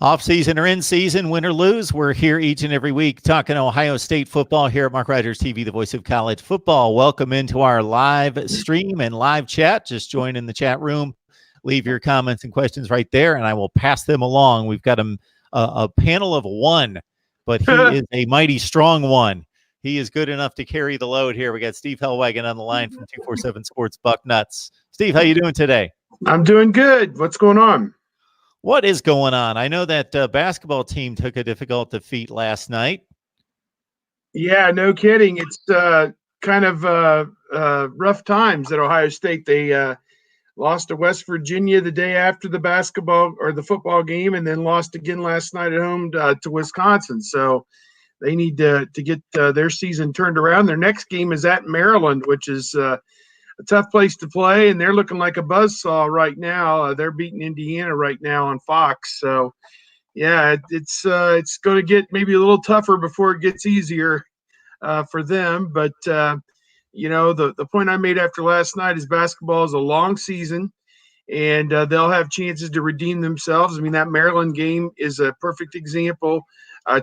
Off season or in season, win or lose, we're here each and every week talking Ohio State football here at MarkRogersTV, the voice of college football. Welcome into our live stream and live chat. Just join in the chat room. Leave your comments and questions right there, and I will pass them along. We've got a panel of one, but he is a mighty strong one. He is good enough to carry the load here. We got Steve Hellwagon on the line from 247 Sports Bucknuts. Steve, how you doing today? I'm doing good. What's going on? What is going on? I know that basketball team took a difficult defeat last night. Yeah, no kidding. It's kind of rough times at Ohio State. They lost to West Virginia the day after the basketball or the football game, and then lost again last night at home to Wisconsin. So they need to get their season turned around. Their next game is at Maryland, which is a tough place to play, and they're looking like a buzzsaw right now. They're beating Indiana right now on Fox. So, yeah, it's going to get maybe a little tougher before it gets easier for them. But, the point I made after last night is basketball is a long season, and they'll have chances to redeem themselves. I mean, that Maryland game is a perfect example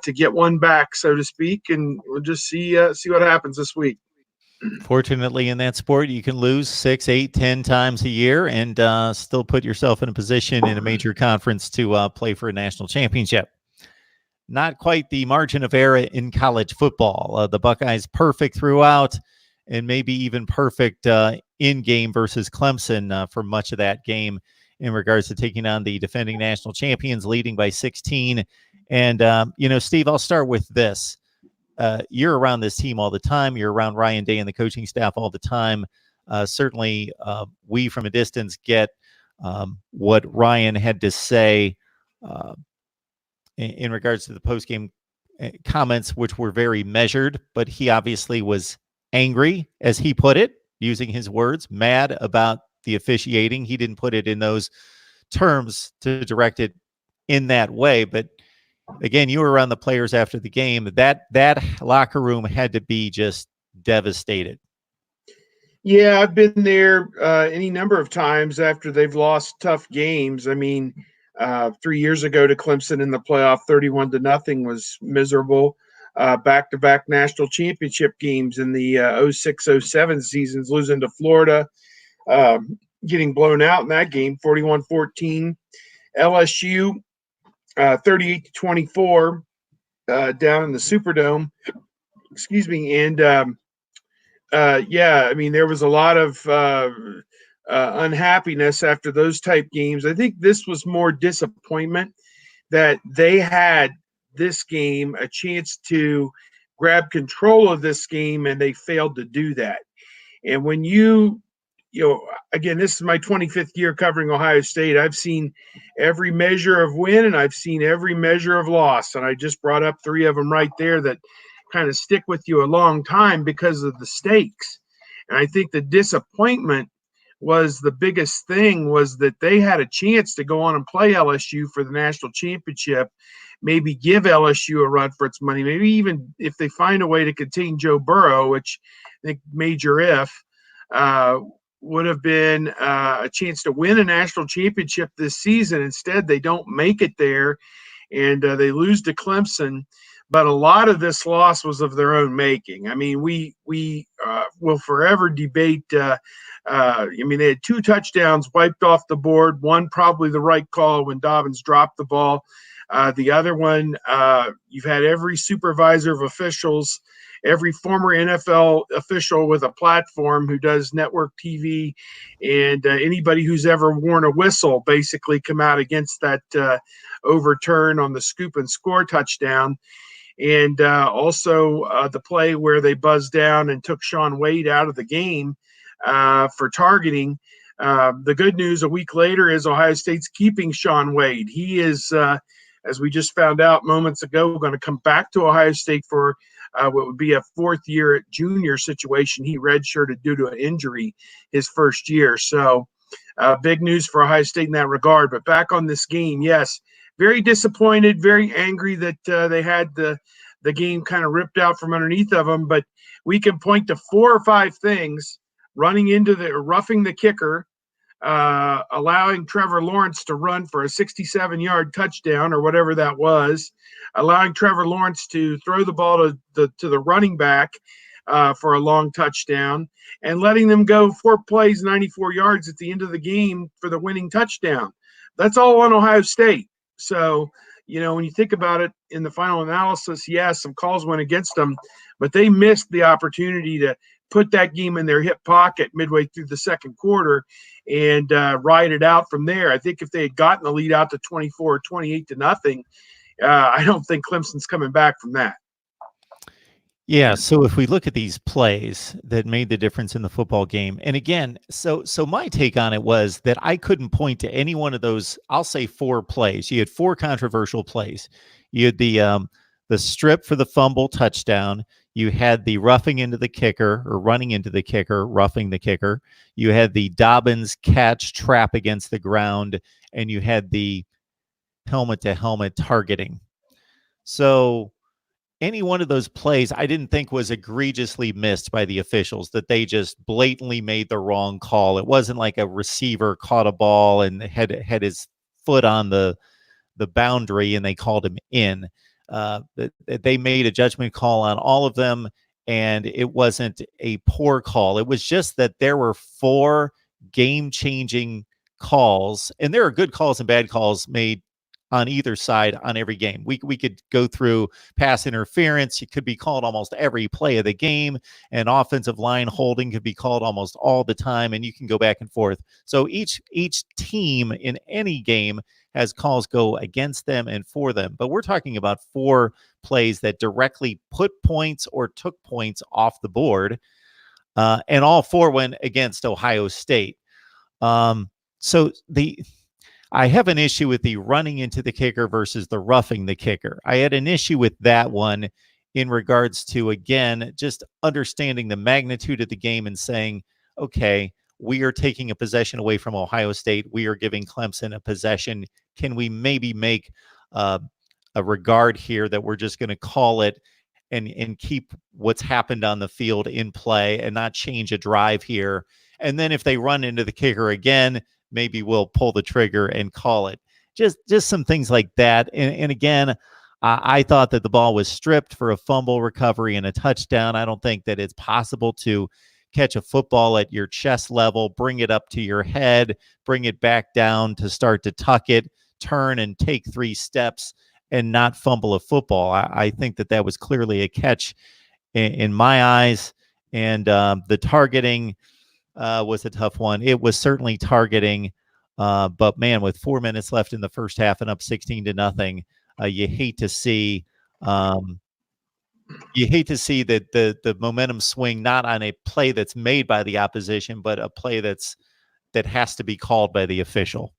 to get one back, so to speak, and we'll just see what happens this week. Fortunately, in that sport, you can lose 6, 8, 10 times a year and still put yourself in a position in a major conference to play for a national championship. Not quite the margin of error in college football. The Buckeyes perfect throughout, and maybe even perfect in-game versus Clemson for much of that game in regards to taking on the defending national champions, leading by 16. And, Steve, I'll start with this. You're around this team all the time. You're around Ryan Day and the coaching staff all the time. Certainly, we from a distance get what Ryan had to say in regards to the postgame comments, which were very measured, but he obviously was angry, as he put it, using his words, mad about the officiating. He didn't put it in those terms to direct it in that way, but again, you were around the players after the game. That locker room had to be just devastated. Yeah, I've been there any number of times after they've lost tough games. I mean, 3 years ago to Clemson in the playoff, 31-0 was miserable. Back-to-back national championship games in the 06-07 seasons, losing to Florida, getting blown out in that game, 41-14. LSU. 38-24 down in the Superdome. Excuse me. And I mean, there was a lot of unhappiness after those type games. I think this was more disappointment that they had this game a chance to grab control of this game, and they failed to do that. And when again, this is my 25th year covering Ohio State. I've seen every measure of win and I've seen every measure of loss. And I just brought up 3 of them right there that kind of stick with you a long time because of the stakes. And I think the disappointment was the biggest thing, was that they had a chance to go on and play LSU for the national championship, maybe give LSU a run for its money, maybe even if they find a way to contain Joe Burrow, which I think major if, would have been a chance to win a national championship this season. Instead, they don't make it there, and they lose to Clemson. But a lot of this loss was of their own making. I mean, we will forever debate. I mean, they had 2 touchdowns wiped off the board. One probably the right call when Dobbins dropped the ball. The other one, you've had every supervisor of officials, every former NFL official with a platform who does network TV, and anybody who's ever worn a whistle basically come out against that overturn on the scoop and score touchdown. And also the play where they buzzed down and took Shaun Wade out of the game for targeting. The good news a week later is Ohio State's keeping Shaun Wade. He is, as we just found out moments ago, going to come back to Ohio State for what would be a 4th year at junior situation. He redshirted due to an injury his first year. So big news for Ohio State in that regard. But back on this game, yes, very disappointed, very angry that they had the game kind of ripped out from underneath of them. But we can point to 4 or 5 things: roughing the kicker, allowing Trevor Lawrence to run for a 67-yard touchdown or whatever that was, allowing Trevor Lawrence to throw the ball to the running back for a long touchdown, and letting them go 4 plays, 94 yards at the end of the game for the winning touchdown. That's all on Ohio State. So, when you think about it in the final analysis, yes, some calls went against them, but they missed the opportunity to put that game in their hip pocket midway through the second quarter and ride it out from there. I think if they had gotten the lead out to 24 or 28 to nothing, I don't think Clemson's coming back from that. Yeah, so if we look at these plays that made the difference in the football game, and again, so my take on it was that I couldn't point to any one of those, I'll say 4 plays. You had 4 controversial plays. You had the strip for the fumble touchdown. You had the roughing into the kicker, or running into the kicker, roughing the kicker. You had the Dobbins catch trap against the ground, and you had the helmet-to-helmet targeting. So any one of those plays I didn't think was egregiously missed by the officials, that they just blatantly made the wrong call. It wasn't like a receiver caught a ball and had his foot on the boundary and they called him in. They made a judgment call on all of them, and it wasn't a poor call. It was just that there were 4 game-changing calls, and there are good calls and bad calls made on either side on every game. We could go through pass interference. It could be called almost every play of the game, and offensive line holding could be called almost all the time, and you can go back and forth. So each team in any game has calls go against them and for them. But we're talking about 4 plays that directly put points or took points off the board, and all 4 went against Ohio State. I have an issue with the running into the kicker versus the roughing the kicker. I had an issue with that one in regards to, again, just understanding the magnitude of the game and saying, okay, we are taking a possession away from Ohio State. We are giving Clemson a possession. Can we maybe make a regard here that we're just going to call it and keep what's happened on the field in play and not change a drive here? And then if they run into the kicker again, maybe we'll pull the trigger and call it. Just some things like that. And again, I thought that the ball was stripped for a fumble recovery and a touchdown. I don't think that it's possible to catch a football at your chest level, bring it up to your head, bring it back down to start to tuck it, turn and take 3 steps and not fumble a football. I think that was clearly a catch in my eyes. And the targeting was a tough one. It was certainly targeting, but man, with 4 minutes left in the first half and up 16-0, you hate to see that the momentum swing not on a play that's made by the opposition, but a play that has to be called by the official.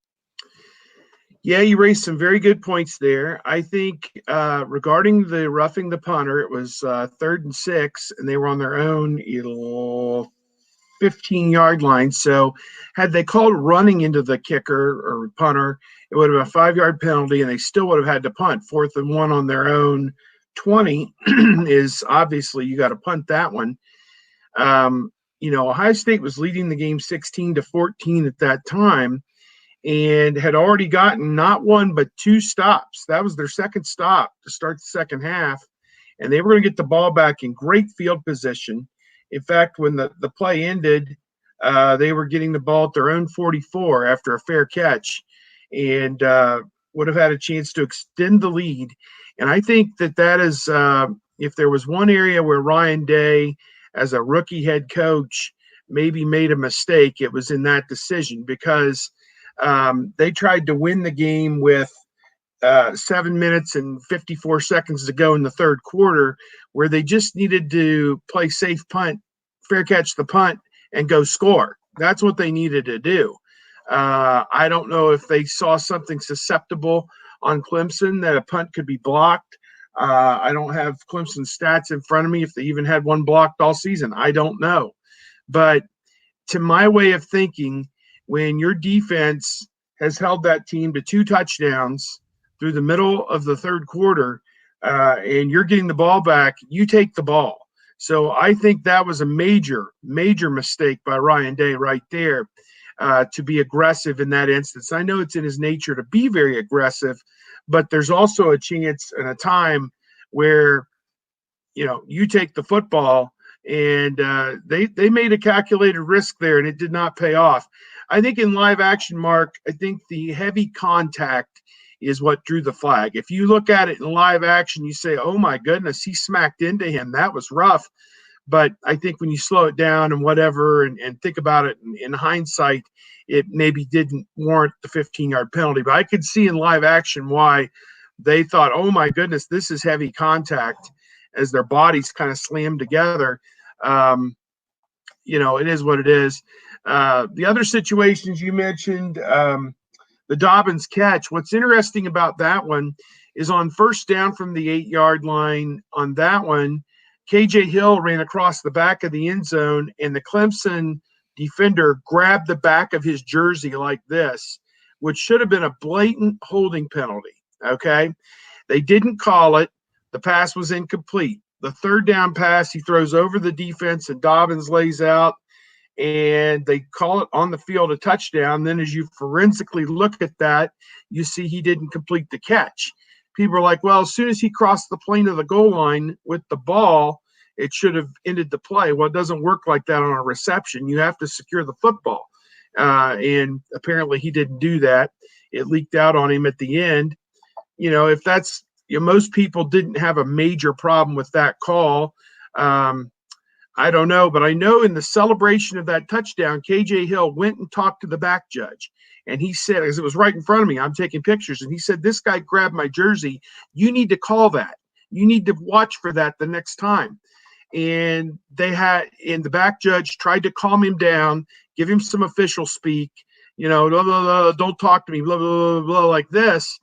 Yeah, you raised some very good points there. I think regarding the roughing the punter, it was 3rd and 6, and they were on their own 15-yard line. So had they called running into the kicker or punter, it would have been a 5-yard penalty, and they still would have had to punt. 4th and 1 on their own 20 is obviously you got to punt that one. Ohio State was leading the game 16-14 at that time and had already gotten not 1 but 2 stops. That was their second stop to start the second half, and they were going to get the ball back in great field position. In fact, when the play ended, they were getting the ball at their own 44 after a fair catch, and would have had a chance to extend the lead. And I think that is, if there was one area where Ryan Day, as a rookie head coach, maybe made a mistake, it was in that decision, because they tried to win the game with 7 minutes and 54 seconds to go in the third quarter, where they just needed to play safe punt, fair catch the punt, and go score. That's what they needed to do. I don't know if they saw something susceptible on Clemson that a punt could be blocked. I don't have Clemson's stats in front of me if they even had one blocked all season. I don't know. But to my way of thinking, when your defense has held that team to 2 touchdowns through the middle of the third quarter, and you're getting the ball back, you take the ball. So I think that was a major, major mistake by Ryan Day right there. to be aggressive in that instance. I know it's in his nature to be very aggressive, but there's also a chance and a time where, you take the football, and they made a calculated risk there, and it did not pay off. I think in live action, Mark, I think the heavy contact is what drew the flag. If you look at it in live action, you say, oh my goodness, he smacked into him. That was rough. But I think when you slow it down and whatever, and think about it in hindsight, it maybe didn't warrant the 15-yard penalty. But I could see in live action why they thought, oh my goodness, this is heavy contact, as their bodies kind of slammed together. It is what it is. The other situations you mentioned, the Dobbins catch, what's interesting about that one is on first down from the 8-yard line, on that one, KJ Hill ran across the back of the end zone, and the Clemson defender grabbed the back of his jersey like this, which should have been a blatant holding penalty. Okay. They didn't call it. The pass was incomplete. The third down pass, he throws over the defense, and Dobbins lays out, and they call it on the field a touchdown. Then as you forensically look at that, you see he didn't complete the catch. People are like, well, as soon as he crossed the plane of the goal line with the ball, it should have ended the play. Well, it doesn't work like that on a reception. You have to secure the football. And apparently he didn't do that. It leaked out on him at the end. If that's, most people didn't have a major problem with that call. I don't know, but I know in the celebration of that touchdown, KJ Hill went and talked to the back judge. And he said, as it was right in front of me, I'm taking pictures, and he said, this guy grabbed my jersey. You need to call that. You need to watch for that the next time. And the back judge tried to calm him down, give him some official speak, blah, blah, blah, don't talk to me, blah, blah, blah, blah, like this.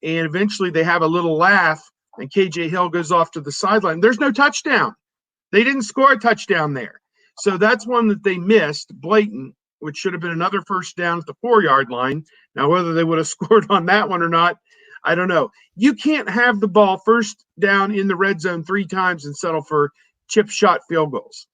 And eventually they have a little laugh, and KJ Hill goes off to the sideline. There's no touchdown. They didn't score a touchdown there. So that's one that they missed, blatant, which should have been another first down at the 4-yard line. Now, whether they would have scored on that one or not, I don't know. You can't have the ball first down in the red zone 3 times and settle for chip shot field goals.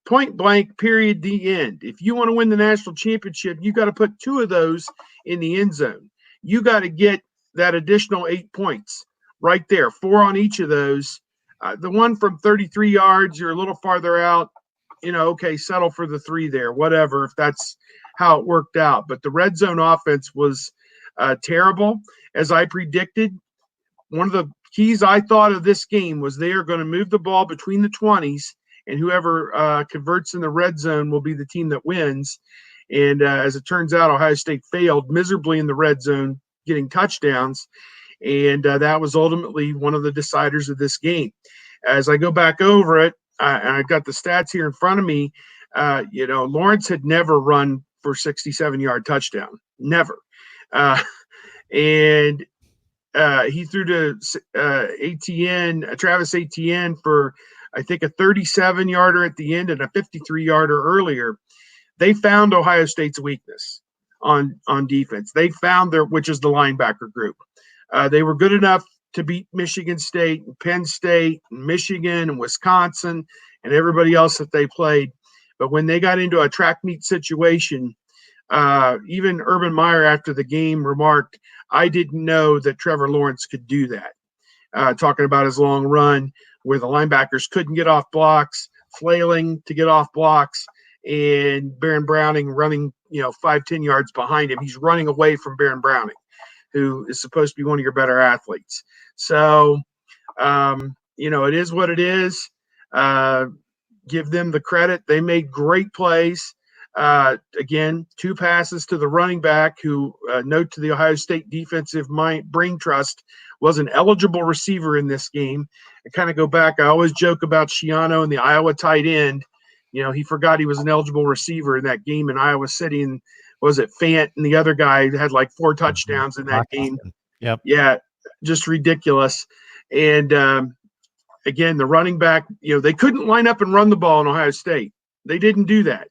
Point blank, period, the end. If you want to win the national championship, you got to put 2 of those in the end zone. You got to get that additional 8 points right there, 4 on each of those. The one from 33 yards, you're a little farther out, okay, settle for the 3 there, whatever, if that's how it worked out. But the red zone offense was terrible. As I predicted, one of the keys I thought of this game was they are going to move the ball between the 20s, and whoever converts in the red zone will be the team that wins. And as it turns out, Ohio State failed miserably in the red zone, getting touchdowns. And that was ultimately one of the deciders of this game. As I go back over it, and I've got the stats here in front of me, Lawrence had never run for 67-yard touchdown. Never. And he threw to Travis Etienne for, I think, a 37-yarder at the end and a 53-yarder earlier. They found Ohio State's weakness on defense. They found which is the linebacker group. They were good enough to beat Michigan State, and Penn State, and Michigan, and Wisconsin, and everybody else that they played. But when they got into a track meet situation, even Urban Meyer after the game remarked, I didn't know that Trevor Lawrence could do that. Talking about his long run where the linebackers couldn't get off blocks, flailing to get off blocks, and Baron Browning running, 5-10 yards behind him. He's running away from Baron Browning, who is supposed to be one of your better athletes. So, it is what it is. Give them the credit. They made great plays. Again, 2 passes to the running back, who, note to the Ohio State defensive brain trust, was an eligible receiver in this game. I kind of go back. I always joke about Schiano and the Iowa tight end. He forgot he was an eligible receiver in that game in Iowa City. And was it Fant and the other guy had like 4 touchdowns in that game? Yep. Yeah, just ridiculous. And again, the running back, they couldn't line up and run the ball in Ohio State. They didn't do that.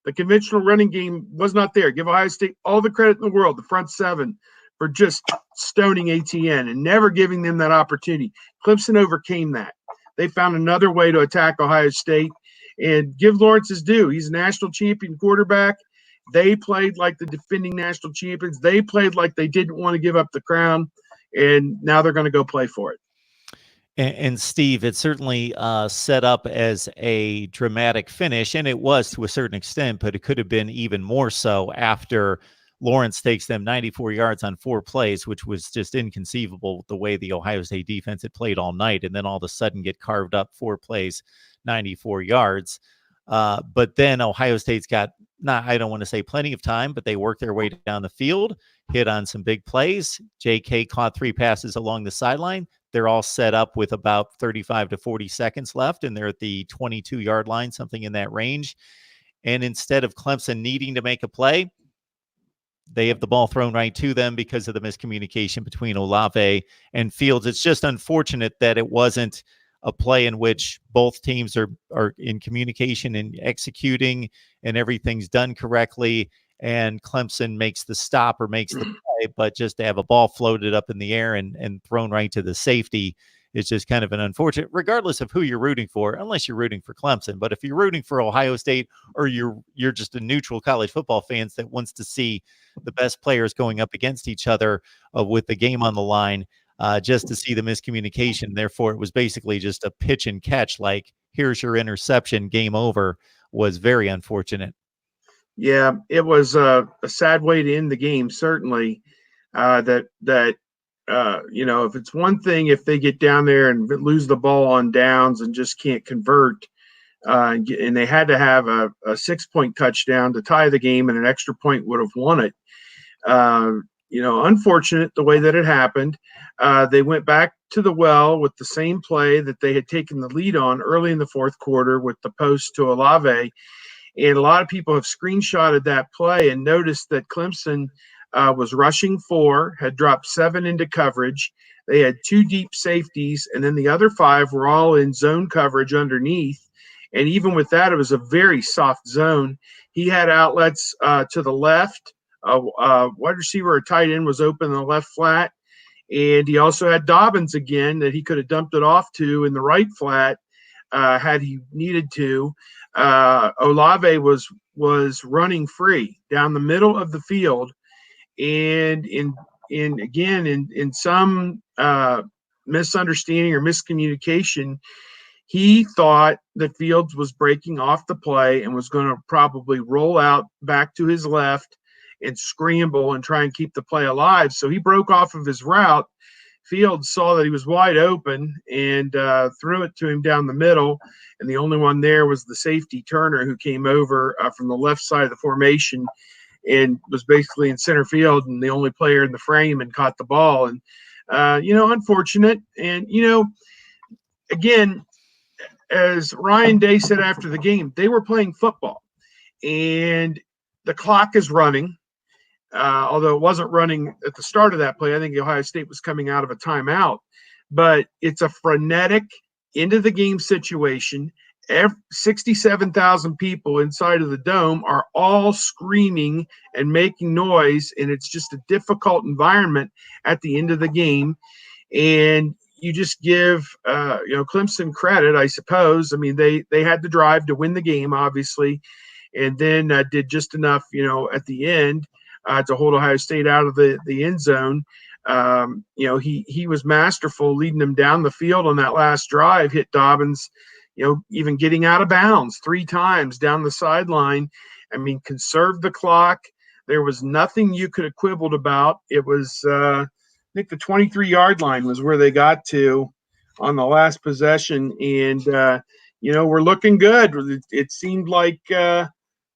The conventional running game was not there. Give Ohio State all the credit in the world, the front 7, for just stoning Etienne and never giving them that opportunity. Clemson overcame that. They found another way to attack Ohio State, and give Lawrence his due. He's a national champion quarterback. They played like the defending national champions. They played like they didn't want to give up the crown, and now they're going to go play for it. And Steve, it's certainly set up as a dramatic finish, and it was to a certain extent, but it could have been even more so after Lawrence takes them 94 yards on 4 plays, which was just inconceivable the way the Ohio State defense had played all night, and then all of a sudden get carved up 4 plays, 94 yards. But then Ohio State's got, I don't want to say plenty of time, but they worked their way down the field, hit on some big plays. JK caught 3 passes along the sideline. They're all set up with about 35 to 40 seconds left, and they're at the 22-yard line, something in that range. And instead of Clemson needing to make a play, they have the ball thrown right to them because of the miscommunication between Olave and Fields. It's just unfortunate that it wasn't a play in which both teams are in communication and executing, and everything's done correctly, and Clemson makes the stop or makes the play, but just to have a ball floated up in the air and thrown right to the safety is just kind of an unfortunate, regardless of who you're rooting for, unless you're rooting for Clemson. But if you're rooting for Ohio State, or you're just a neutral college football fans that wants to see the best players going up against each other with the game on the line, just to see the miscommunication. Therefore, it was basically just a pitch and catch, like, here's your interception, game over, was very unfortunate. Yeah, it was a sad way to end the game, certainly. If it's one thing, if they get down there and lose the ball on downs and just can't convert, and they had to have a 6-point touchdown to tie the game, and an extra point would have won it. Unfortunate the way that it happened. They went back to the well with the same play that they had taken the lead on early in the fourth quarter with the post to Olave. And a lot of people have screenshotted that play and noticed that Clemson was rushing 4, had dropped 7 into coverage. They had 2 deep safeties, and then the other 5 were all in zone coverage underneath. And even with that, it was a very soft zone. He had outlets to the left. Wide receiver or tight end was open in the left flat. And he also had Dobbins again that he could have dumped it off to in the right flat had he needed to. Olave was running free down the middle of the field, and in some misunderstanding or miscommunication, he thought that Fields was breaking off the play and was going to probably roll out back to his left and scramble and try and keep the play alive. So he broke off of his route. Fields saw that he was wide open and threw it to him down the middle. And the only one there was the safety Turner, who came over from the left side of the formation and was basically in center field and the only player in the frame, and caught the ball. And, unfortunate. And, again, as Ryan Day said after the game, they were playing football and the clock is running. Although it wasn't running at the start of that play. I think Ohio State was coming out of a timeout. But it's a frenetic end-of-the-game situation. 67,000 people inside of the dome are all screaming and making noise, and it's just a difficult environment at the end of the game. And you just give Clemson credit, I suppose. I mean, they had the drive to win the game, obviously, and then did just enough, at the end to hold Ohio State out of the end zone. He was masterful leading them down the field on that last drive, hit Dobbins, even getting out of bounds 3 times down the sideline. I mean, conserved the clock. There was nothing you could have quibbled about. It was, I think the 23-yard line was where they got to on the last possession. And, we're looking good. It seemed like they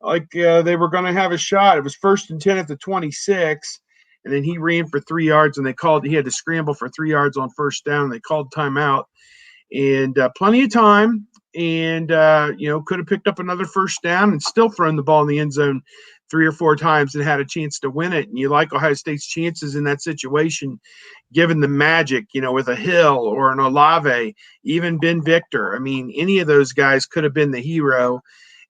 were going to have a shot. It was 1st and 10 at the 26, and then he ran for 3 yards, and he had to scramble for 3 yards on first down. They called timeout, and plenty of time, and could have picked up another first down and still thrown the ball in the end zone 3 or 4 times and had a chance to win it. And you like Ohio State's chances in that situation, given the magic, with a Hill or an Olave, even Ben Victor. I mean, any of those guys could have been the hero.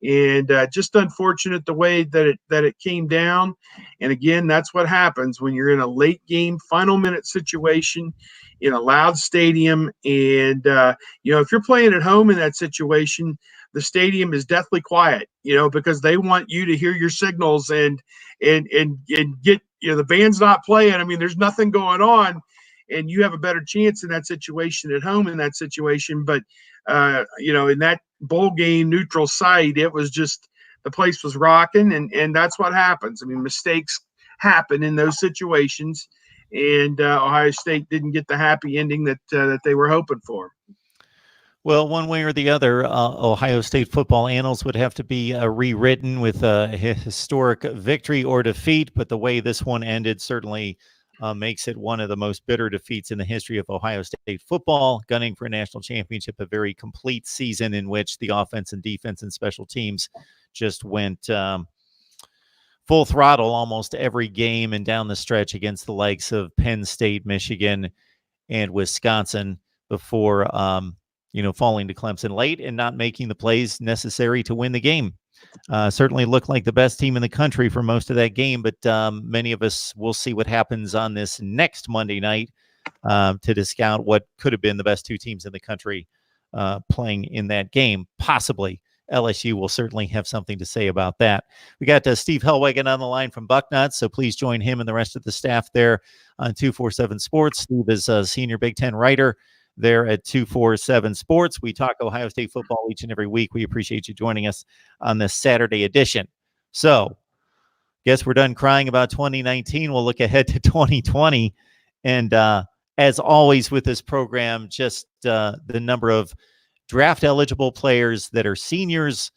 And just unfortunate the way that it came down. And again, that's what happens when you're in a late game, final minute situation in a loud stadium. And, if you're playing at home in that situation, the stadium is deathly quiet, because they want you to hear your signals and get, the band's not playing. I mean, there's nothing going on, and you have a better chance in that situation at home in that situation. But, in that bowl game neutral site, it was just, the place was rocking, and that's what happens. I mean, mistakes happen in those situations, and Ohio State didn't get the happy ending that they were hoping for. Well, one way or the other, Ohio State football annals would have to be rewritten with a historic victory or defeat. But the way this one ended certainly makes it one of the most bitter defeats in the history of Ohio State football, gunning for a national championship, a very complete season in which the offense and defense and special teams just went full throttle almost every game and down the stretch against the likes of Penn State, Michigan, and Wisconsin before falling to Clemson late and not making the plays necessary to win the game. Certainly looked like the best team in the country for most of that game, but many of us will see what happens on this next Monday night to discount what could have been the best two teams in the country playing in that game. Possibly LSU will certainly have something to say about that. We got Steve Hellwagon on the line from Bucknuts, so please join him and the rest of the staff there on 247 Sports. Steve is a senior Big Ten writer there at 247 Sports. We talk Ohio State football each and every week. We appreciate you joining us on this Saturday edition. So, guess we're done crying about 2019. We'll look ahead to 2020. And as always with this program, just the number of draft eligible players that are seniors,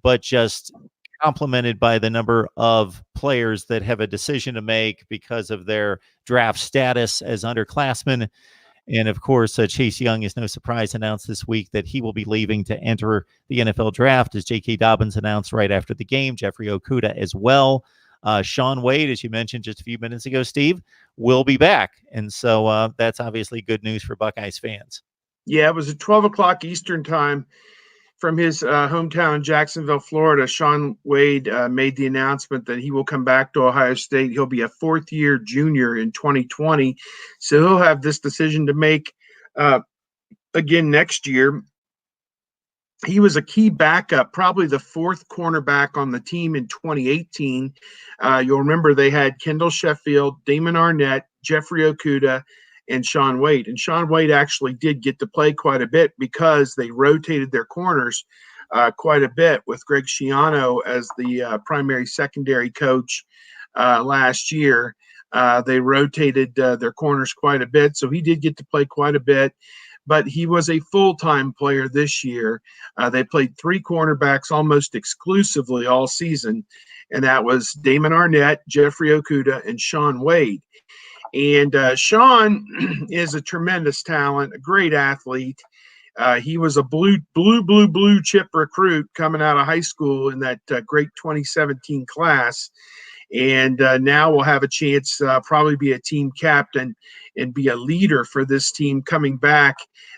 but just complemented by the number of players that have a decision to make because of their draft status as underclassmen. And of course, Chase Young is no surprise announced this week that he will be leaving to enter the NFL draft, as J.K. Dobbins announced right after the game. Jeffrey Okudah as well. Shaun Wade, as you mentioned just a few minutes ago, Steve, will be back. And so that's obviously good news for Buckeyes fans. Yeah, it was at 12 o'clock Eastern time from his hometown, Jacksonville, Florida. Shaun Wade made the announcement that he will come back to Ohio State. He'll be a fourth-year junior in 2020, so he'll have this decision to make again next year. He was a key backup, probably the fourth cornerback on the team in 2018. You'll remember they had Kendall Sheffield, Damon Arnett, Jeffrey Okudah, and Shaun Wade. And Shaun Wade actually did get to play quite a bit because they rotated their corners quite a bit with Greg Schiano as the primary secondary coach last year. They rotated their corners quite a bit, so he did get to play quite a bit. But he was a full-time player this year. They played three cornerbacks almost exclusively all season, and that was Damon Arnett, Jeffrey Okudah, and Shaun Wade. And Shaun is a tremendous talent, a great athlete. He was a blue chip recruit coming out of high school in that great 2017 class. And now we'll have a chance probably be a team captain and be a leader for this team coming back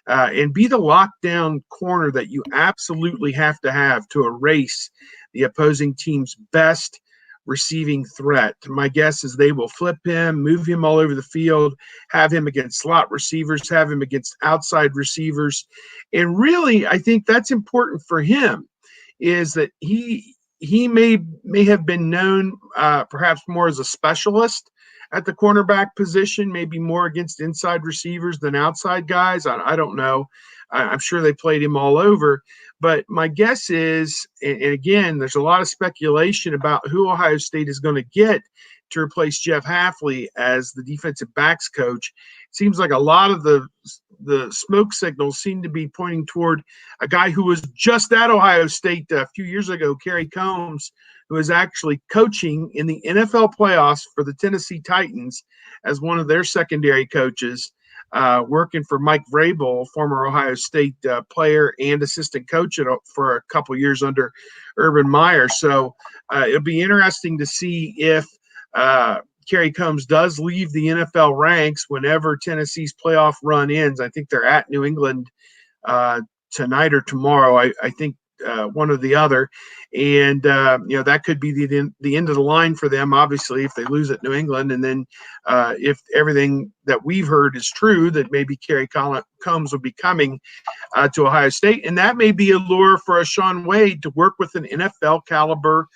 and be the lockdown corner that you absolutely have to erase the opposing team's best receiving threat. My guess is they will flip him, move him all over the field, have him against slot receivers, have him against outside receivers. And really, I think that's important for him, is that he may have been known perhaps more as a specialist at the cornerback position, maybe more against inside receivers than outside guys. I don't know. I'm sure they played him all over. But my guess is, and again, there's a lot of speculation about who Ohio State is going to get to replace Jeff Hafley as the defensive backs coach. It seems like a lot of the smoke signals seem to be pointing toward a guy who was just at Ohio State a few years ago, Kerry Combs, who is actually coaching in the NFL playoffs for the Tennessee Titans as one of their secondary coaches, working for Mike Vrabel, former Ohio State player and assistant coach for a couple years under Urban Meyer. So it'll be interesting to see if Kerry Combs does leave the NFL ranks whenever Tennessee's playoff run ends. I think they're at New England tonight or tomorrow. I think one or the other. And, that could be the end of the line for them, obviously, if they lose at New England. And then if everything that we've heard is true, that maybe Kerry Combs will be coming to Ohio State. And that may be a lure for a Sean Wade to work with an NFL caliber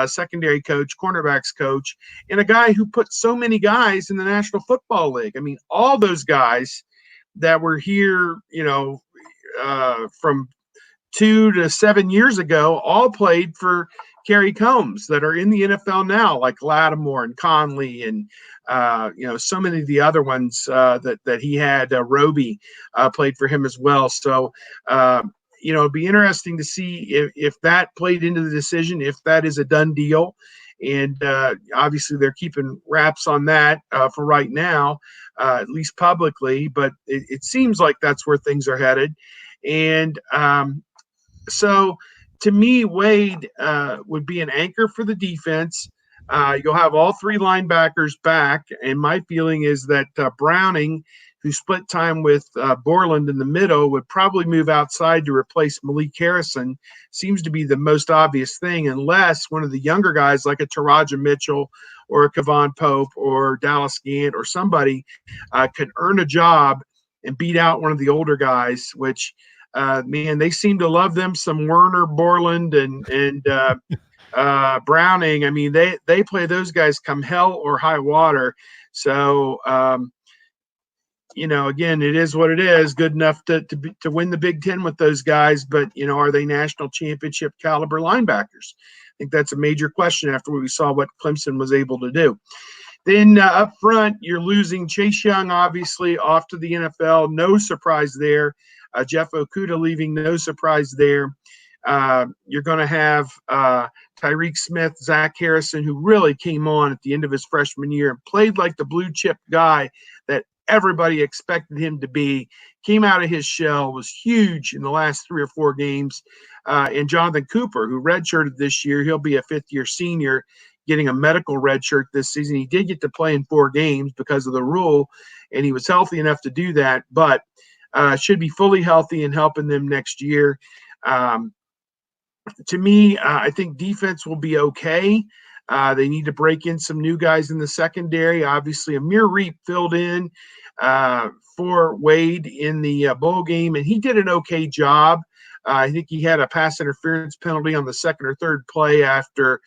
secondary coach, cornerbacks coach, and a guy who put so many guys in the National Football League. I mean, all those guys that were here, from 2 to 7 years ago, all played for Kerry Combs that are in the NFL now, like Lattimore and Conley and so many of the other ones that he had. Roby played for him as well. So it'd be interesting to see if that played into the decision, if that is a done deal. And obviously they're keeping wraps on that for right now, at least publicly, but it seems like that's where things are headed. And so to me, Wade would be an anchor for the defense. You'll have all three linebackers back. And my feeling is that Browning, who split time with Borland in the middle, would probably move outside to replace Malik Harrison. Seems to be the most obvious thing, unless one of the younger guys like a Taraja Mitchell or a Kevon Pope or Dallas Gant or somebody could earn a job and beat out one of the older guys, which they seem to love them some Werner, Borland, and Browning. I mean, they play those guys come hell or high water. So, again, it is what it is. Good enough to win the Big Ten with those guys, but are they national championship caliber linebackers? I think that's a major question after we saw what Clemson was able to do. Then up front, you're losing Chase Young, obviously, off to the NFL. No surprise there. Jeff Okudah leaving, no surprise there. You're going to have Tyreek Smith, Zach Harrison, who really came on at the end of his freshman year and played like the blue chip guy that everybody expected him to be, came out of his shell, was huge in the last 3 or 4 games. And Jonathan Cooper, who redshirted this year, he'll be a fifth-year senior, getting a medical redshirt this season. He did get to play in 4 games because of the rule, and he was healthy enough to do that, but should be fully healthy and helping them next year. To me, I think defense will be okay. They need to break in some new guys in the secondary. Obviously, Amir Reep filled in for Wade in the bowl game, and he did an okay job. I think he had a pass interference penalty on the second or third play after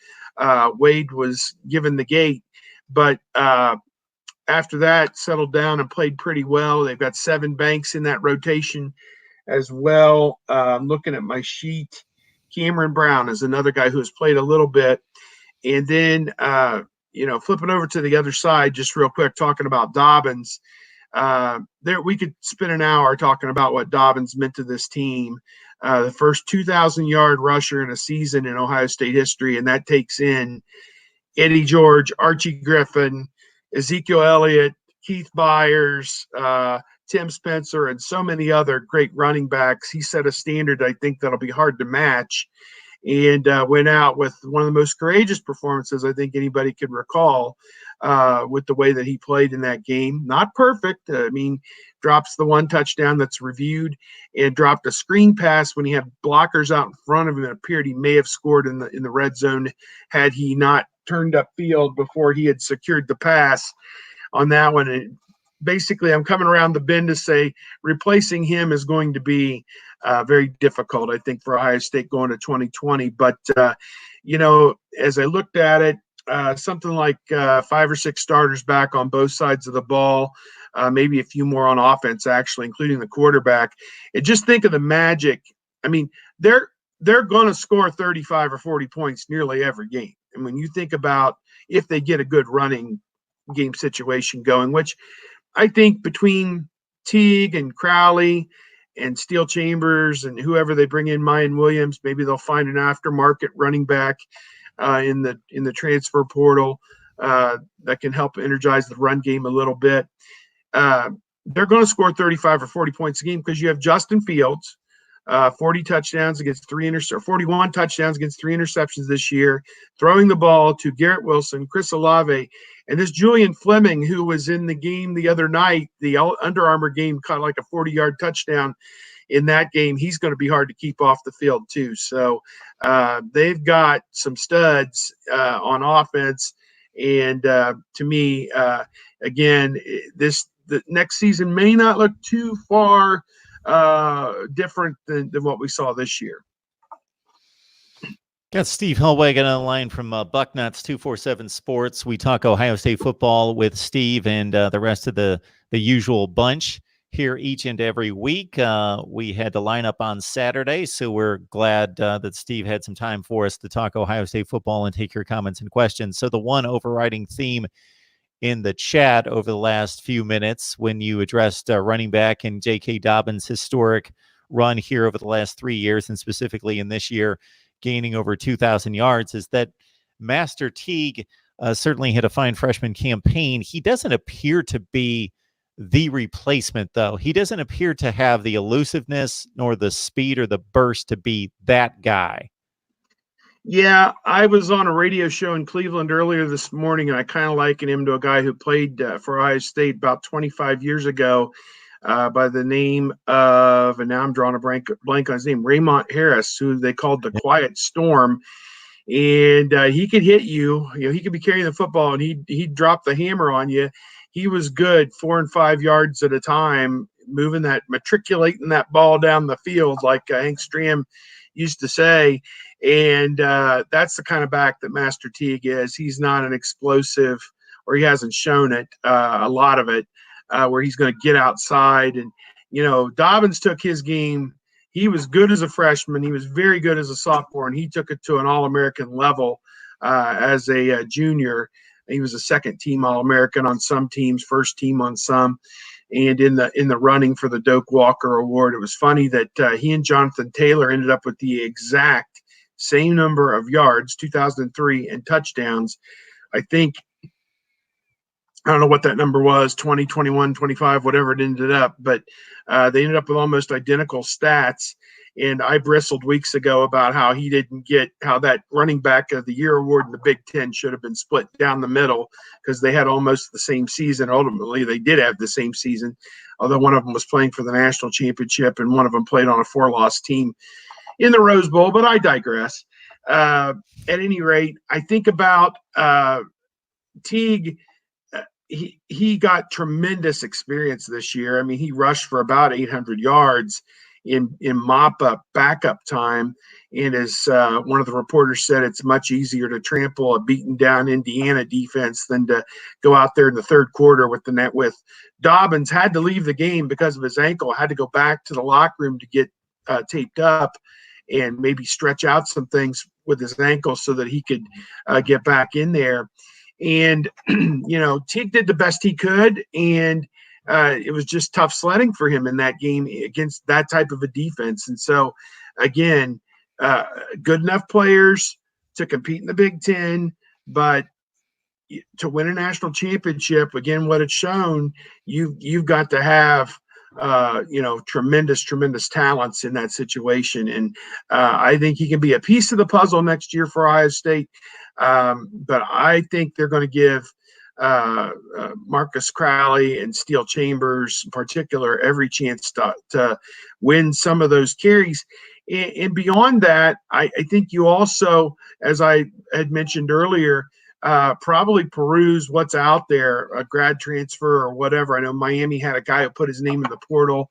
Wade was given the gate. But after that, settled down and played pretty well. They've got Sevyn Banks in that rotation as well. I'm looking at my sheet. Cameron Brown is another guy who has played a little bit. And then, flipping over to the other side, just real quick, talking about Dobbins. We could spend an hour talking about what Dobbins meant to this team. The first 2,000-yard rusher in a season in Ohio State history, and that takes in Eddie George, Archie Griffin, Ezekiel Elliott, Keith Byers, Tim Spencer, and so many other great running backs. He set a standard, I think, that'll be hard to match, and went out with one of the most courageous performances I think anybody could recall with the way that he played in that game. Not perfect. Drops the one touchdown that's reviewed and dropped a screen pass when he had blockers out in front of him. It appeared he may have scored in the red zone had he not turned upfield before he had secured the pass on that one. And basically, I'm coming around the bend to say replacing him is going to be very difficult, I think, for Ohio State going to 2020. But, as I looked at it, something like 5 or 6 starters back on both sides of the ball, maybe a few more on offense, actually, including the quarterback. And just think of the magic. I mean, they're going to score 35 or 40 points nearly every game. And when you think about if they get a good running game situation going, which I think between Teague and Crowley and Steele Chambers and whoever they bring in, Mayan Williams, maybe they'll find an aftermarket running back in the transfer portal that can help energize the run game a little bit. They're going to score 35 or 40 points a game because you have Justin Fields, 41 touchdowns against 3 interceptions this year, throwing the ball to Garrett Wilson, Chris Olave, and this Julian Fleming, who was in the game the other night, the Under Armour game, caught like a 40-yard touchdown in that game, he's going to be hard to keep off the field too. So they've got some studs on offense. And to me, again, the next season may not look too far different than what we saw this year. Got Steve Hellwagon on the line from Bucknuts 247 Sports. We talk Ohio State football with Steve and the rest of the usual bunch here each and every week. We had the lineup on Saturday, so we're glad that Steve had some time for us to talk Ohio State football and take your comments and questions. So the one overriding theme in the chat over the last few minutes when you addressed running back and J.K. Dobbins' historic run here over the last 3 years, and specifically in this year, gaining over 2,000 yards, is that Master Teague certainly had a fine freshman campaign. He doesn't appear to be the replacement, though. He doesn't appear to have the elusiveness nor the speed or the burst to be that guy. Yeah, I was on a radio show in Cleveland earlier this morning, and I kind of liken him to a guy who played for Ohio State about 25 years ago by the name of, and now I'm drawing a blank on his name, Raymond Harris, who they called the Quiet Storm. And he could hit you. He could be carrying the football, and he'd drop the hammer on you. He was good 4 and 5 yards at a time, matriculating that ball down the field like Hank Stram used to say. And that's the kind of back that Master Teague is. He's not an explosive, or he hasn't shown it, a lot of it, where he's going to get outside. And, Dobbins took his game. He was good as a freshman. He was very good as a sophomore, and he took it to an All-American level as a junior. He was a second-team All-American on some teams, first team on some, and in the running for the Doak Walker Award. It was funny that he and Jonathan Taylor ended up with the exact same number of yards, 2003, and touchdowns. I think, I don't know what that number was, 20, 21, 25, whatever it ended up, but they ended up with almost identical stats. And I bristled weeks ago about how he didn't get, how that running back of the year award in the Big Ten should have been split down the middle, because they had almost the same season. Ultimately, they did have the same season, although one of them was playing for the national championship and one of them played on a 4-loss team in the Rose Bowl, but I digress. At any rate, I think about Teague. He got tremendous experience this year. I mean, he rushed for about 800 yards in mop-up, backup time. And as one of the reporters said, it's much easier to trample a beaten-down Indiana defense than to go out there in the third quarter with the net. With Dobbins had to leave the game because of his ankle, had to go back to the locker room to get taped up and maybe stretch out some things with his ankle so that he could get back in there. And, Teague did the best he could, and it was just tough sledding for him in that game against that type of a defense. And so, again, good enough players to compete in the Big Ten, but to win a national championship, again, what it's shown, you've got to have tremendous talents in that situation. And I think he can be a piece of the puzzle next year for Ohio State. But I think they're going to give Marcus Crowley and Steele Chambers in particular every chance to win some of those carries. And beyond that, I think you also, as I had mentioned earlier, probably peruse what's out there, a grad transfer or whatever. I know Miami had a guy who put his name in the portal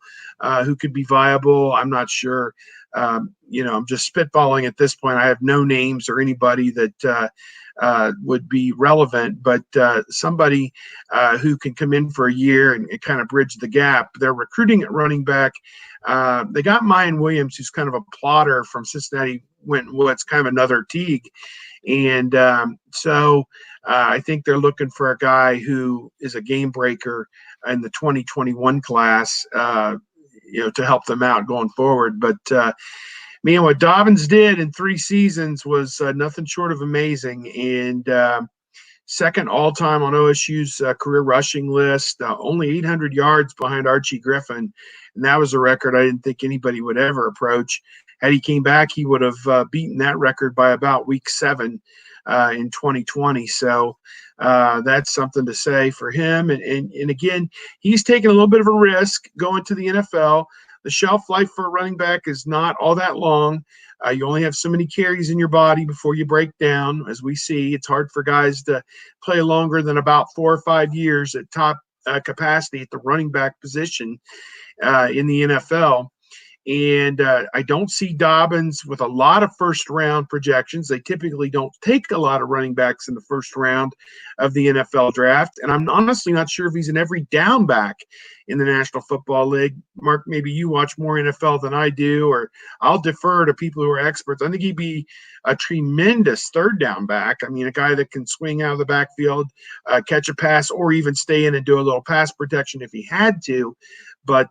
who could be viable. I'm not sure. I'm just spitballing at this point. I have no names or anybody that would be relevant, but somebody who can come in for a year and kind of bridge the gap. They're recruiting at running back. They got Mayan Williams, who's kind of a plotter from Cincinnati, what's kind of another Teague. And so I think they're looking for a guy who is a game breaker in the 2021 class, to help them out going forward. But, what Dobbins did in 3 seasons was nothing short of amazing. And second all-time on OSU's career rushing list, only 800 yards behind Archie Griffin. And that was a record I didn't think anybody would ever approach. Had he came back, he would have beaten that record by about week 7 in 2020. So that's something to say for him. And again, he's taking a little bit of a risk going to the NFL. the shelf life for a running back is not all that long. You only have so many carries in your body before you break down. As we see, it's hard for guys to play longer than about 4 or 5 years at top capacity at the running back position in the NFL. And I don't see Dobbins with a lot of first-round projections. They typically don't take a lot of running backs in the first round of the NFL draft. And I'm honestly not sure if he's an every down back in the National Football League. Mark, maybe you watch more NFL than I do, or I'll defer to people who are experts. I think he'd be a tremendous third down back. I mean, a guy that can swing out of the backfield, catch a pass, or even stay in and do a little pass protection if he had to. But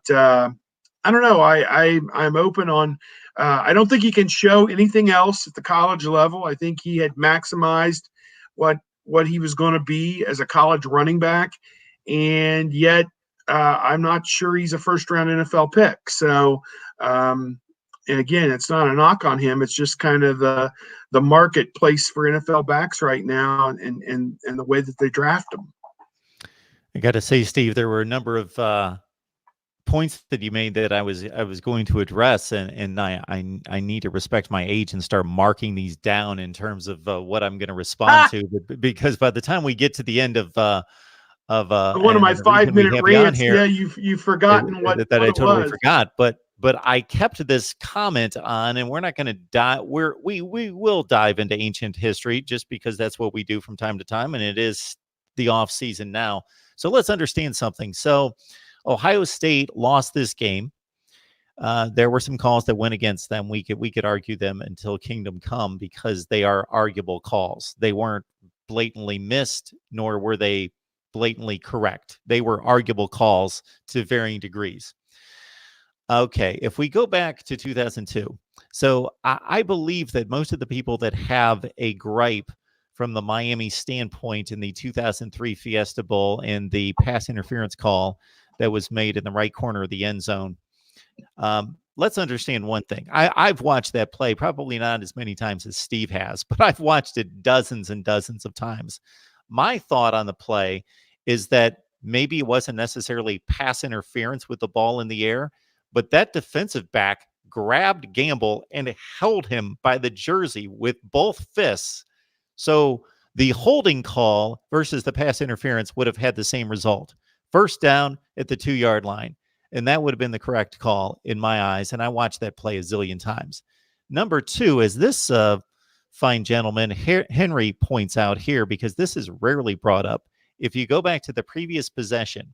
I don't know. I'm open on. I don't think he can show anything else at the college level. I think he had maximized what he was going to be as a college running back, and yet I'm not sure he's a first-round NFL pick. So, and again, it's not a knock on him. It's just kind of the marketplace for NFL backs right now, and the way that they draft them. I got to say, Steve, there were a number of points that you made that I was going to address, and I need to respect my age and start marking these down in terms of what I'm going to respond to, because by the time we get to the end of one of my 5-minute rants, here, you've forgotten what I totally was. forgot, but I kept this comment on, and we're not going to dive. We will dive into ancient history just because that's what we do from time to time, and it is the off season now. So let's understand something. So Ohio State lost this game. There were some calls that went against them. We could argue them until kingdom come because they are arguable calls. They weren't blatantly missed, nor were they blatantly correct. They were arguable calls to varying degrees. Okay, if we go back to 2002, so I believe that most of the people that have a gripe from the Miami standpoint in the 2003 Fiesta Bowl and the pass interference call that was made in the right corner of the end zone. Let's understand one thing. I've watched that play, probably not as many times as Steve has, but I've watched it dozens and dozens of times. My thought on the play is that maybe it wasn't necessarily pass interference with the ball in the air, but that defensive back grabbed Gamble and held him by the jersey with both fists. So the holding call versus the pass interference would have had the same result. First down at the 2-yard line. And that would have been the correct call in my eyes. And I watched that play a zillion times. Number two, as this fine gentleman, Henry, points out here, because this is rarely brought up. If you go back to the previous possession,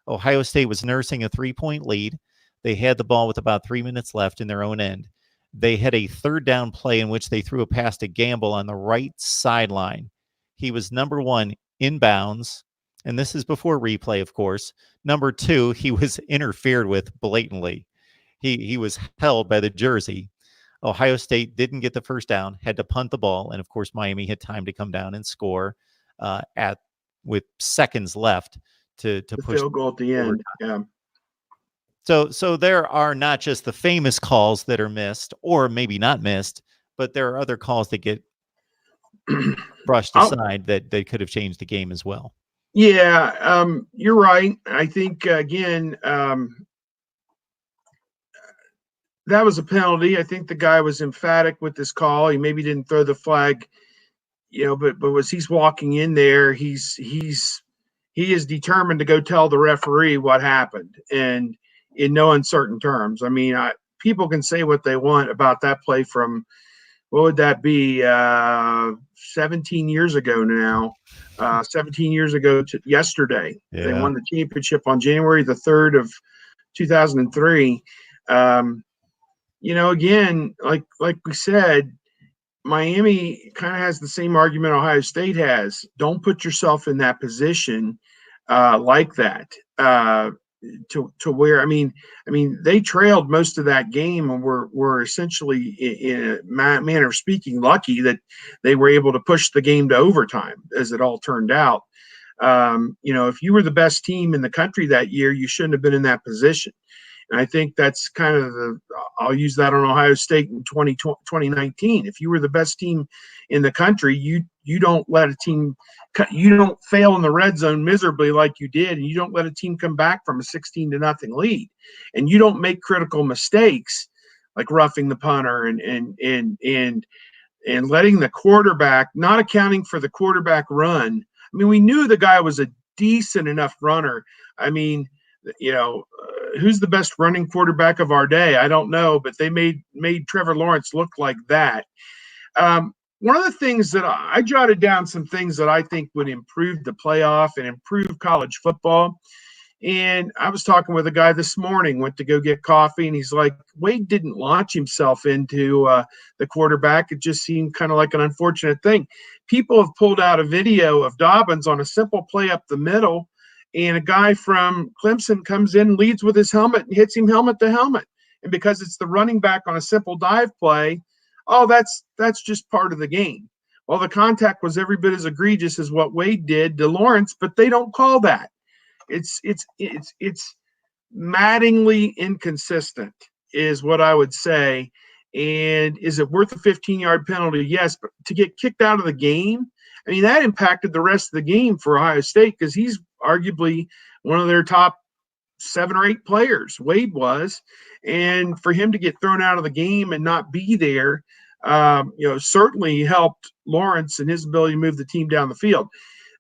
Ohio State was nursing a 3-point lead. They had the ball with about 3 minutes left in their own end. They had a third down play in which they threw a pass to Gamble on the right sideline. He was number one inbounds. And this is before replay, of course. Number two, he was interfered with blatantly. He was held by the jersey. Ohio State didn't get the first down, had to punt the ball, and of course Miami had time to come down and score with seconds left to push field goal at the end. Yeah. So there are not just the famous calls that are missed, or maybe not missed, but there are other calls that get brushed aside that they could have changed the game as well. Yeah, you're right. I think, again, that was a penalty. I think the guy was emphatic with this call. He maybe didn't throw the flag, but as he's walking in there, he is determined to go tell the referee what happened, and in no uncertain terms. I mean, people can say what they want about that play from, what would that be, 17 years ago now. 17 years ago to yesterday. Yeah. They won the championship on January the 3rd of 2003. Again, like we said, Miami kind of has the same argument Ohio State has. Don't put yourself in that position like that. To where, I mean, they trailed most of that game and were essentially, in a manner of speaking, lucky that they were able to push the game to overtime, as it all turned out. If you were the best team in the country that year, you shouldn't have been in that position. And I think that's kind of I'll use that on Ohio State in 2019. If you were the best team in the country, you don't let a team, you don't fail in the red zone miserably like you did, and you don't let a team come back from a 16-0 lead, and you don't make critical mistakes like roughing the punter and letting the quarterback, not accounting for the quarterback run. I mean, we knew the guy was a decent enough runner. I mean, who's the best running quarterback of our day? I don't know, but they made Trevor Lawrence look like that. One of the things that I jotted down, some things that I think would improve the playoff and improve college football. And I was talking with a guy this morning, went to go get coffee, and he's like, Wade didn't launch himself into the quarterback. It just seemed kind of like an unfortunate thing. People have pulled out a video of Dobbins on a simple play up the middle, and a guy from Clemson comes in, leads with his helmet, and hits him helmet to helmet. And because it's the running back on a simple dive play, that's just part of the game. Well, the contact was every bit as egregious as what Wade did to Lawrence, but they don't call that. It's maddeningly inconsistent is what I would say. And is it worth a 15-yard penalty? Yes, but to get kicked out of the game, I mean, that impacted the rest of the game for Ohio State because he's arguably one of their top 7 or 8 players. Wade was. And for him to get thrown out of the game and not be there, certainly helped Lawrence and his ability to move the team down the field.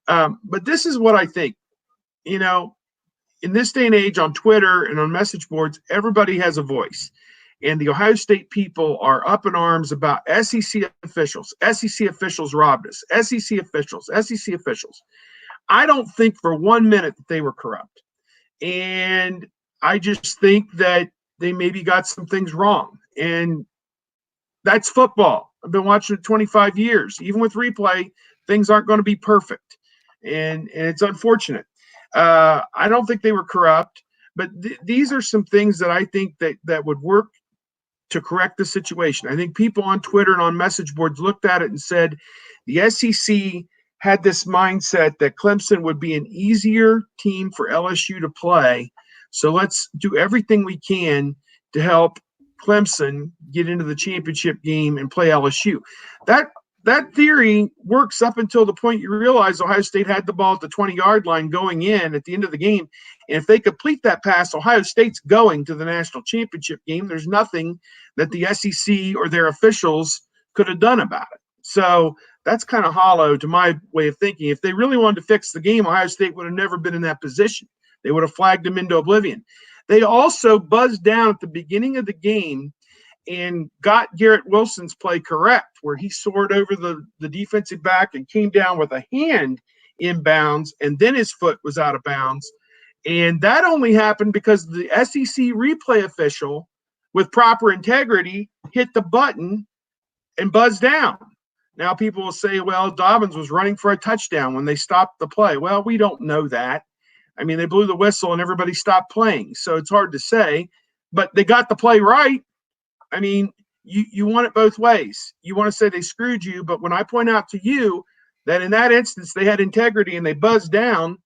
But this is what I think. In this day and age on Twitter and on message boards, everybody has a voice. And the Ohio State people are up in arms about SEC officials. SEC officials robbed us. SEC officials. I don't think for 1 minute that they were corrupt. And I just think that they maybe got some things wrong. And that's football. I've been watching it 25 years. Even with replay, things aren't going to be perfect. And it's unfortunate. I don't think they were corrupt, but these are some things that I think that would work to correct the situation. I think people on Twitter and on message boards looked at it and said the SEC had this mindset that Clemson would be an easier team for LSU to play. So let's do everything we can to help Clemson get into the championship game and play LSU. That theory works up until the point you realize Ohio State had the ball at the 20-yard line going in at the end of the game. And if they complete that pass, Ohio State's going to the national championship game. There's nothing that the SEC or their officials could have done about it. So that's kind of hollow to my way of thinking. If they really wanted to fix the game, Ohio State would have never been in that position. They would have flagged them into oblivion. They also buzzed down at the beginning of the game and got Garrett Wilson's play correct, where he soared over the defensive back and came down with a hand inbounds, and then his foot was out of bounds. And that only happened because the SEC replay official, with proper integrity, hit the button and buzzed down. Now people will say, well, Dobbins was running for a touchdown when they stopped the play. Well, we don't know that. I mean, they blew the whistle and everybody stopped playing, so it's hard to say. But they got the play right. I mean, you want it both ways. You want to say they screwed you, but when I point out to you that in that instance they had integrity and they buzzed down,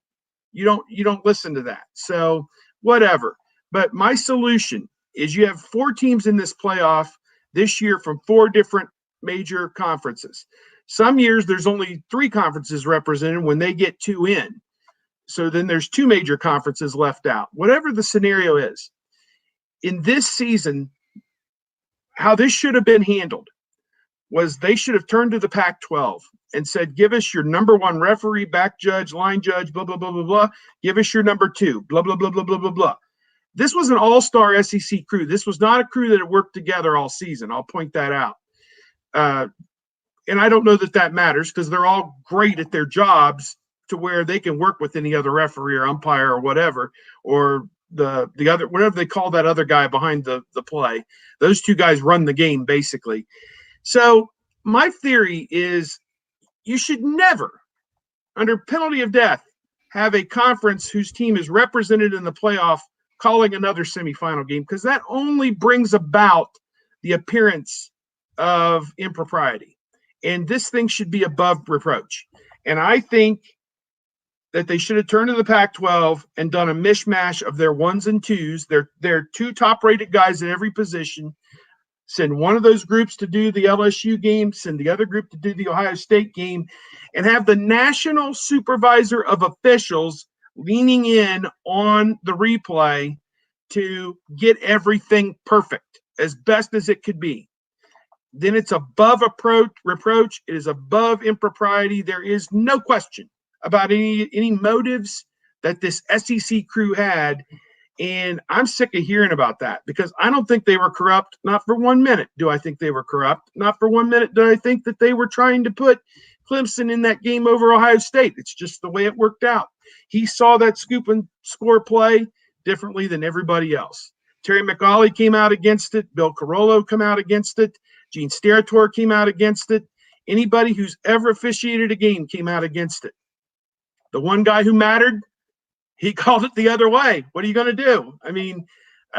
you don't listen to that. So whatever. But my solution is you have 4 teams in this playoff this year from 4 different major conferences. Some years there's only 3 conferences represented when they get 2 in. So then there's 2 major conferences left out. Whatever the scenario is, in this season, how this should have been handled was they should have turned to the Pac-12 and said, give us your number 1 referee, back judge, line judge, blah, blah, blah, blah, blah. Give us your number 2, blah, blah, blah, blah, blah, blah, blah. This was an all-star SEC crew. This was not a crew that had worked together all season. I'll point that out. And I don't know that matters because they're all great at their jobs to where they can work with any other referee or umpire or whatever, or the other, whatever they call that other guy behind the play. Those 2 guys run the game basically. So my theory is you should never, under penalty of death, have a conference whose team is represented in the playoff calling another semifinal game, because that only brings about the appearance of impropriety. And this thing should be above reproach. And I think that they should have turned to the Pac-12 and done a mishmash of their ones and twos, their two top-rated guys at every position, send one of those groups to do the LSU game, send the other group to do the Ohio State game, and have the national supervisor of officials leaning in on the replay to get everything perfect as best as it could be. Then it's above reproach. It is above impropriety. There is no question about any motives that this SEC crew had. And I'm sick of hearing about that because I don't think they were corrupt. Not for 1 minute do I think they were corrupt. Not for 1 minute do I think that they were trying to put Clemson in that game over Ohio State. It's just the way it worked out. He saw that scoop and score play differently than everybody else. Terry McAuley came out against it. Bill Carollo came out against it. Gene Steratore came out against it. Anybody who's ever officiated a game came out against it. The one guy who mattered, he called it the other way. What are you going to do? I mean,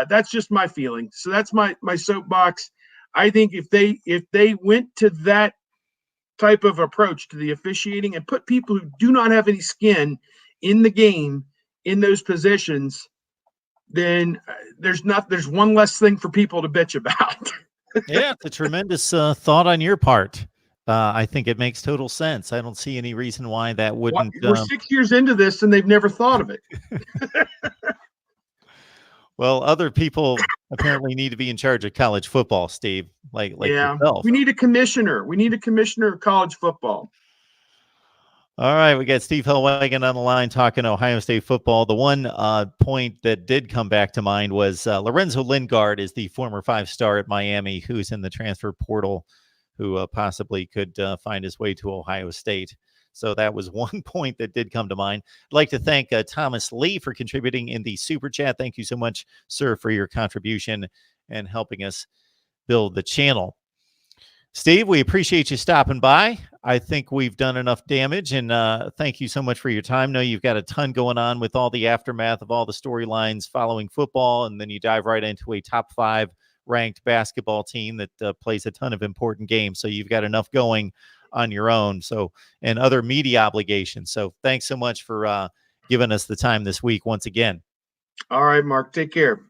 that's just my feeling. So that's my soapbox. I think if they went to that type of approach to the officiating and put people who do not have any skin in the game in those positions, then there's one less thing for people to bitch about. Yeah, it's a tremendous thought on your part. I think it makes total sense. I don't see any reason why that wouldn't. We're 6 years into this and they've never thought of it. Well, other people apparently need to be in charge of college football, Steve, like yourself. We need a commissioner. We need a commissioner of college football. All right, we got Steve Hellwagon on the line talking Ohio State football. The one point that did come back to mind was Lorenzo Lingard is the former 5-star at Miami who's in the transfer portal, who possibly could find his way to Ohio State. So that was one point that did come to mind. I'd like to thank Thomas Lee for contributing in the Super Chat. Thank you so much, sir, for your contribution and helping us build the channel. Steve, we appreciate you stopping by. I think we've done enough damage, and thank you so much for your time. I know you've got a ton going on with all the aftermath of all the storylines following football, and then you dive right into a top 5 ranked basketball team that plays a ton of important games. So you've got enough going on your own, and other media obligations. So thanks so much for giving us the time this week once again. All right, Mark, take care.